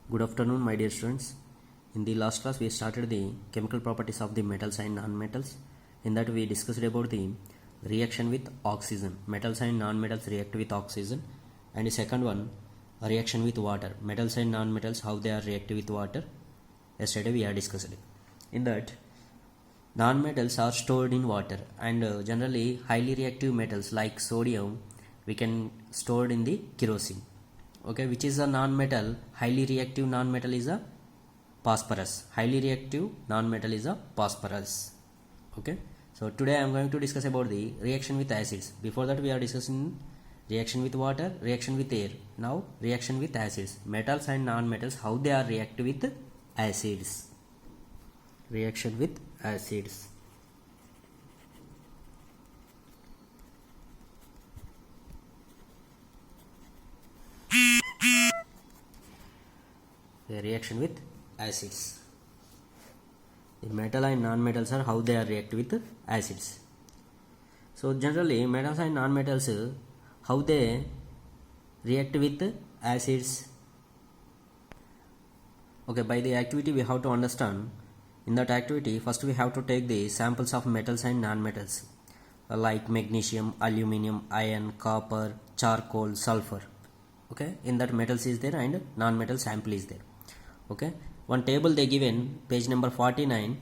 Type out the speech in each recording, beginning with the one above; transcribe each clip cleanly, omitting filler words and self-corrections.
Good afternoon, my dear students. In the last class, we started the chemical properties of the metals and non-metals. In that, we discussed about the reaction with oxygen. Metals and non-metals react with oxygen. And the second one, reaction with water. Metals and non-metals, how they are react with water. Yesterday, we have discussed it. In that, non-metals are stored in water, and generally highly reactive metals like sodium we can store in the kerosene. Okay, which is a non-metal? Highly reactive non-metal is a phosphorus. Highly reactive non-metal is a phosphorus. Okay, so today I am going to discuss about the reaction with acids. Before that we are discussing reaction with water, reaction with air. Now reaction with acids. Metals and non-metals, how they are react with acids. Reaction with acids. The reaction with acids. The metal and non-metals are how they are react with acids. So generally metals and non-metals, how they react with acids. Okay, by the activity we have to understand. In that activity, first we have to take the samples of metals and non-metals like magnesium, aluminium, iron, copper, charcoal, sulfur. Okay, in that metals is there and non-metal sample is there. Okay, one table they given, page number 49,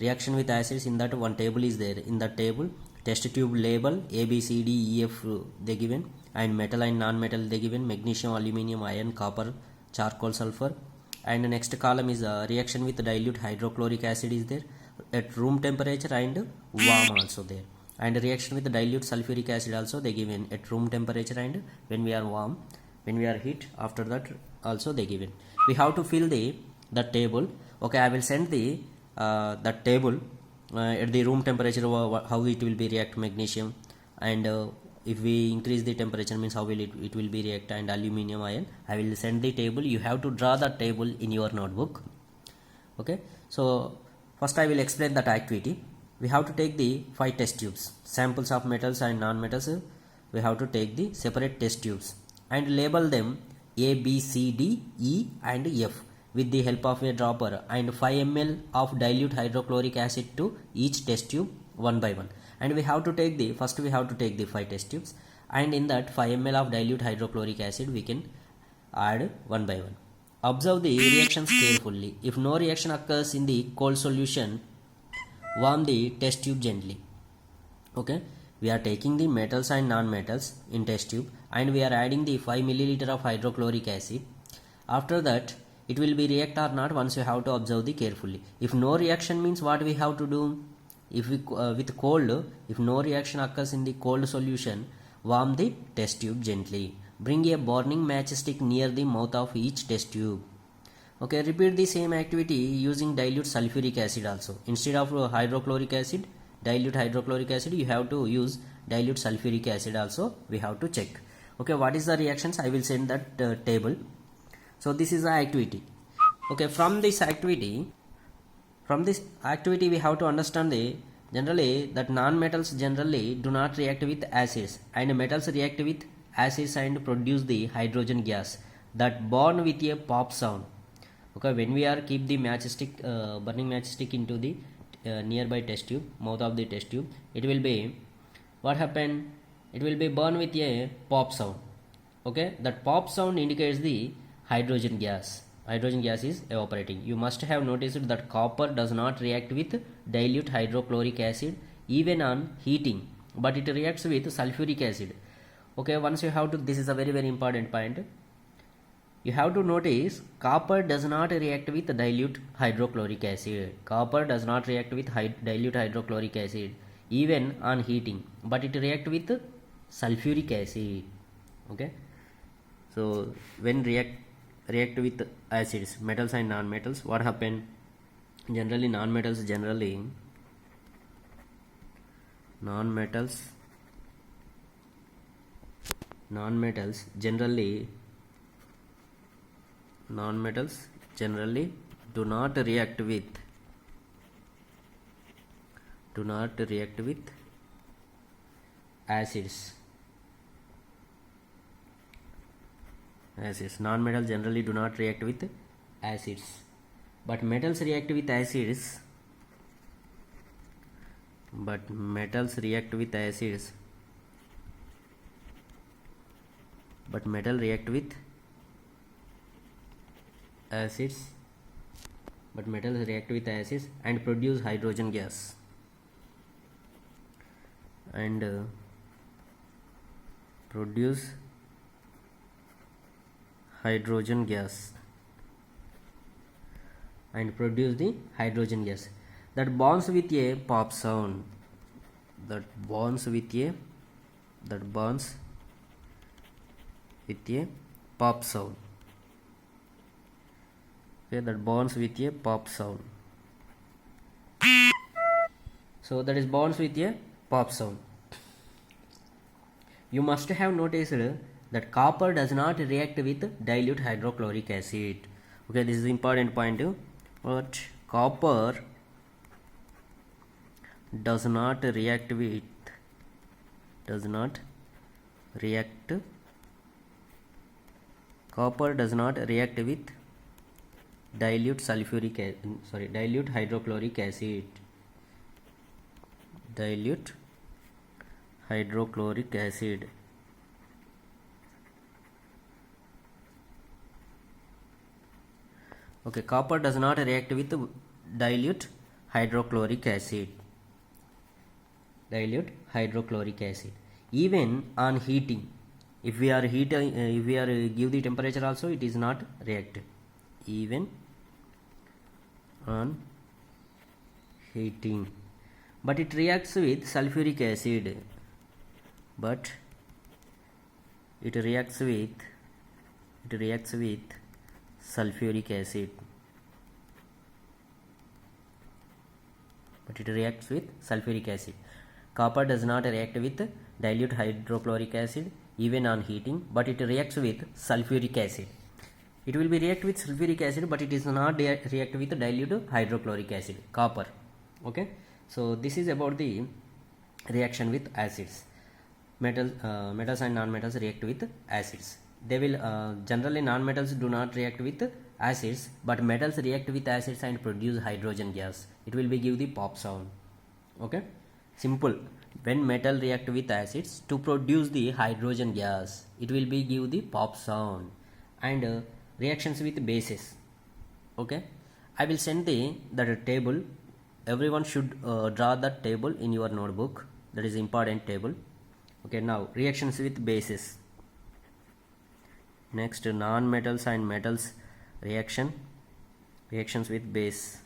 reaction with acids. In that one table is there. In that table, test tube label A, B, C, D, E, F they given, and metal and non-metal they given, magnesium, aluminium, iron, copper, charcoal, sulfur. And the next column is a reaction with dilute hydrochloric acid is there at room temperature and warm also there. And reaction with dilute sulfuric acid also they given at room temperature and when we are warm, when we are heat, after that also they given. We have to fill the table. Okay, I will send the that table at the room temperature, how it will be react magnesium, and if we increase the temperature means how will it will be react, and aluminium ion. I will send the table. You have to draw the table in your notebook. Okay, so first I will explain that activity. We have to take the 5 test tubes, samples of metals and non-metals. We have to take the separate test tubes and label them A, B, C, D, E and F with the help of a dropper, and 5 ml of dilute hydrochloric acid to each test tube one by one. And we have to take the, first we have to take the 5 test tubes, and in that 5 ml of dilute hydrochloric acid we can add one by one. Observe the reactions carefully. If no reaction occurs in the cold solution, warm the test tube gently. Okay, we are taking the metals and non-metals in test tube and we are adding the 5 milliliter of hydrochloric acid. After that it will be react or not, once you have to observe the carefully. If no reaction means what we have to do? If we with cold, if no reaction occurs in the cold solution, warm the test tube gently. Bring a burning matchstick near the mouth of each test tube. Okay, repeat the same activity using dilute sulfuric acid also. Instead of hydrochloric acid, dilute hydrochloric acid, you have to use dilute sulfuric acid also. We have to check. Okay, what is the reactions? I will send that table. So this is the activity. Okay, from this activity we have to understand the generally that non-metals generally do not react with acids, and metals react with acids and produce the hydrogen gas that burn with a pop sound. Okay, when we are keep the matchstick, burning matchstick into the nearby test tube, mouth of the test tube, it will be, what happened? It will be burn with a pop sound. Okay, that pop sound indicates the hydrogen gas. Hydrogen gas is evaporating. You must have noticed that copper does not react with dilute hydrochloric acid even on heating, but it reacts with sulfuric acid. Okay, once you have to, this is a very important point. You have to notice copper does not react with dilute hydrochloric acid. Copper does not react with dilute hydrochloric acid even on heating, but it react with sulfuric acid. Okay, so when react with acids, metals and non-metals, what happen? Generally non-metals generally do not react with acids. Non-metals generally do not react with acids, but metals react with acids, but metals react with acids, but metal react with acids, but metals react with acids and produce hydrogen gas, and produce hydrogen gas, and produce the hydrogen gas that bonds with a pop sound, that bonds with a pop sound. Okay, that bonds with a pop sound. So that is bonds with a pop sound. You must have noticed that copper does not react with dilute hydrochloric acid. Okay, this is important point. But copper does not react with dilute hydrochloric acid. Dilute hydrochloric acid. Okay, copper does not react with dilute hydrochloric acid. Even on heating, if we are give the temperature also, it is not react. Even on heating, but it reacts with sulfuric acid. But it reacts with sulfuric acid. Copper does not react with dilute hydrochloric acid even on heating, but it reacts with sulfuric acid. It will be react with sulfuric acid, but it is not react with dilute hydrochloric acid, copper. Okay, so this is about the reaction with acids. Metals and non-metals react with acids. They will generally non-metals do not react with acids, but metals react with acids and produce hydrogen gas. It will be give the pop sound. Okay, simple. When metal react with acids to produce the hydrogen gas, it will be give the pop sound. And reactions with bases. Okay, I will send that table. Everyone should draw that table in your notebook. That is important table. Okay, now reactions with bases. Next, non-metals and metals reactions with bases.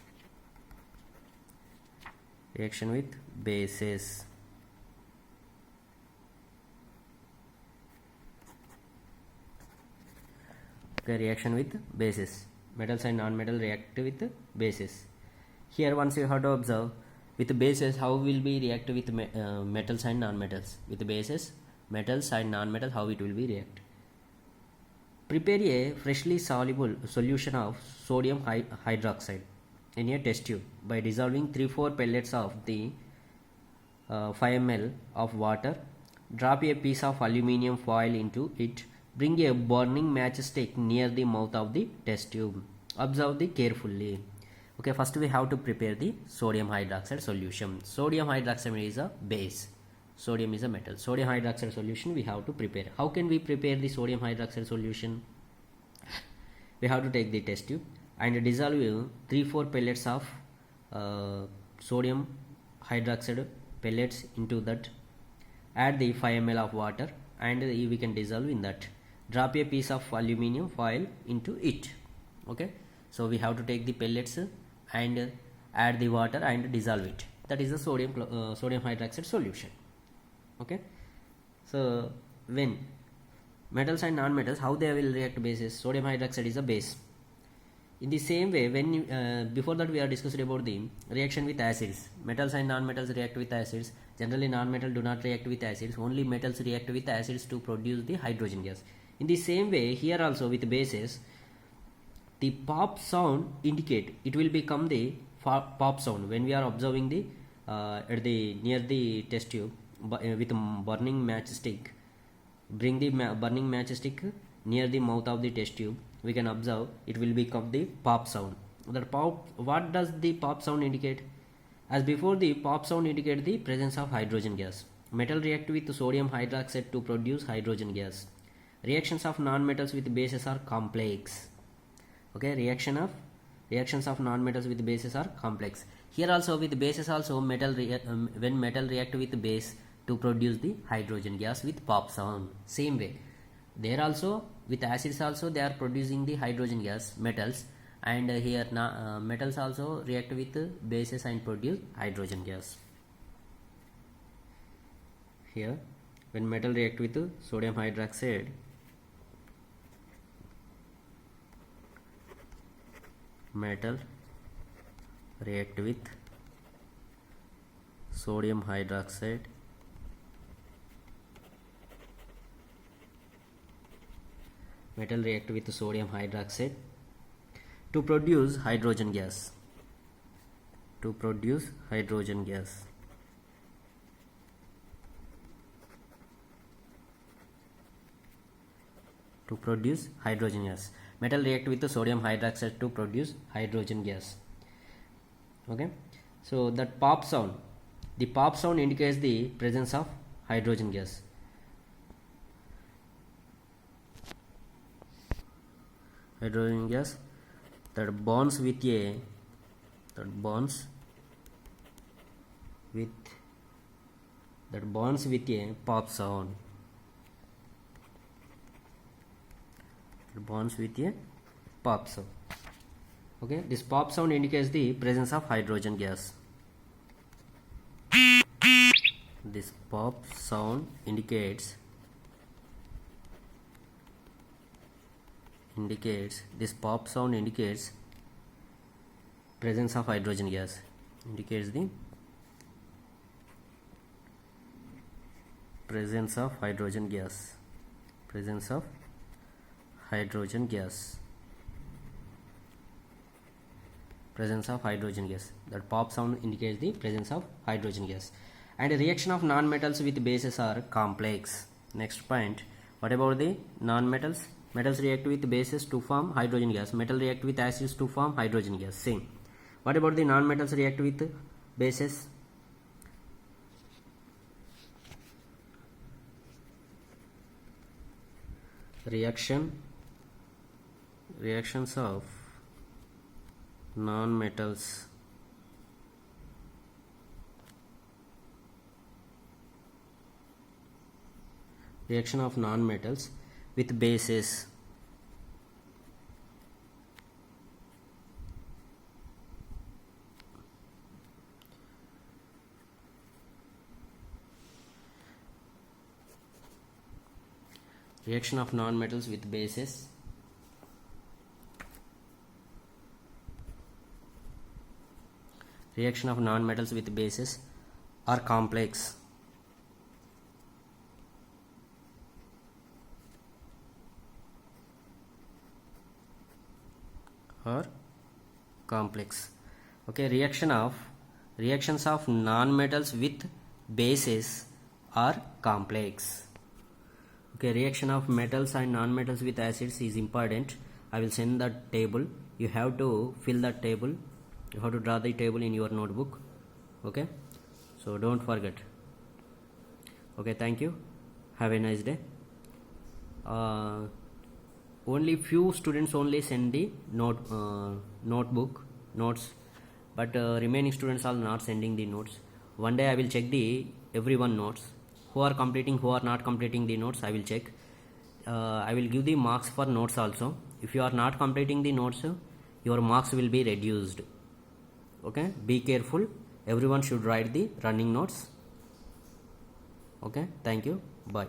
Okay, reaction with bases. Metals and non-metal react with bases. Here once you have to observe with bases how will be react with metals and non-metals. With bases, metals and non-metals, how it will be react. Prepare a freshly soluble solution of sodium hydroxide in a test tube by dissolving 3-4 pellets of the 5 ml of water. Drop a piece of aluminium foil into it. Bring a burning matchstick near the mouth of the test tube. Observe carefully. Okay, first we have to prepare the sodium hydroxide solution. Sodium hydroxide is a base. Sodium is a metal. Sodium hydroxide solution we have to prepare. How can we prepare the sodium hydroxide solution? We have to take the test tube and dissolve 3-4 pellets of sodium hydroxide pellets into that. Add the 5 ml of water and we can dissolve in that. Drop a piece of aluminium foil into it. Okay, so we have to take the pellets and add the water and dissolve it. That is the sodium hydroxide solution. Okay, so when metals and non-metals, how they will react bases? Sodium hydroxide is a base. In the same way, when you, before that we are discussed about the reaction with acids. Metals and non-metals react with acids. Generally non-metal do not react with acids. Only metals react with acids to produce the hydrogen gas. In the same way, here also with bases, the pop sound indicate it will become the pop sound when we are observing the near the test tube with burning matchstick. Bring the burning matchstick near the mouth of the test tube we can observe it will become the pop sound. That pop, what does the pop sound indicate? As before, the pop sound indicate the presence of hydrogen gas. Metal react with sodium hydroxide to produce hydrogen gas. Reactions of non-metals with bases are complex. Okay, reactions of non-metals with bases are complex. Here also with bases also when metal react with base to produce the hydrogen gas with pop sound. Same way, there also with acids also they are producing the hydrogen gas, metals, and here metals also react with bases and produce hydrogen gas. Here when metal react with sodium hydroxide, metal react with sodium hydroxide, metal react with sodium hydroxide to produce hydrogen gas, to produce hydrogen gas. To produce hydrogen gas, metal react with the sodium hydroxide to produce hydrogen gas. Okay, so that pop sound, the pop sound indicates the presence of hydrogen gas. Hydrogen gas that bonds with a pop sound. Bonds with a pop sound. Okay, this pop sound indicates the presence of hydrogen gas. This pop sound indicates this pop sound indicates presence of hydrogen gas, indicates the presence of hydrogen gas, presence of hydrogen gas, presence of hydrogen gas. That pop sound indicates the presence of hydrogen gas. And a reaction of non-metals with bases are complex. Next point, what about the non-metals? Metals react with bases to form hydrogen gas. Metal react with acids to form hydrogen gas. Same. What about the non-metals react with bases? Reactions of non-metals with bases reaction of non-metals with bases are complex. Okay, reactions of non-metals with bases are complex. Okay, reaction of metals and non-metals with acids is important. I will send the table. You have to fill that table. You have to draw the table in your notebook. Okay, so don't forget. Okay, thank you. Have a nice day. Only few students only send the notes, but remaining students are not sending the notes. One day I will check the everyone notes, who are completing, who are not completing the notes. I will check. I will give the marks for notes also. If you are not completing the notes, your marks will be reduced. Okay, be careful. Everyone should write the running notes. Okay, thank you. Bye.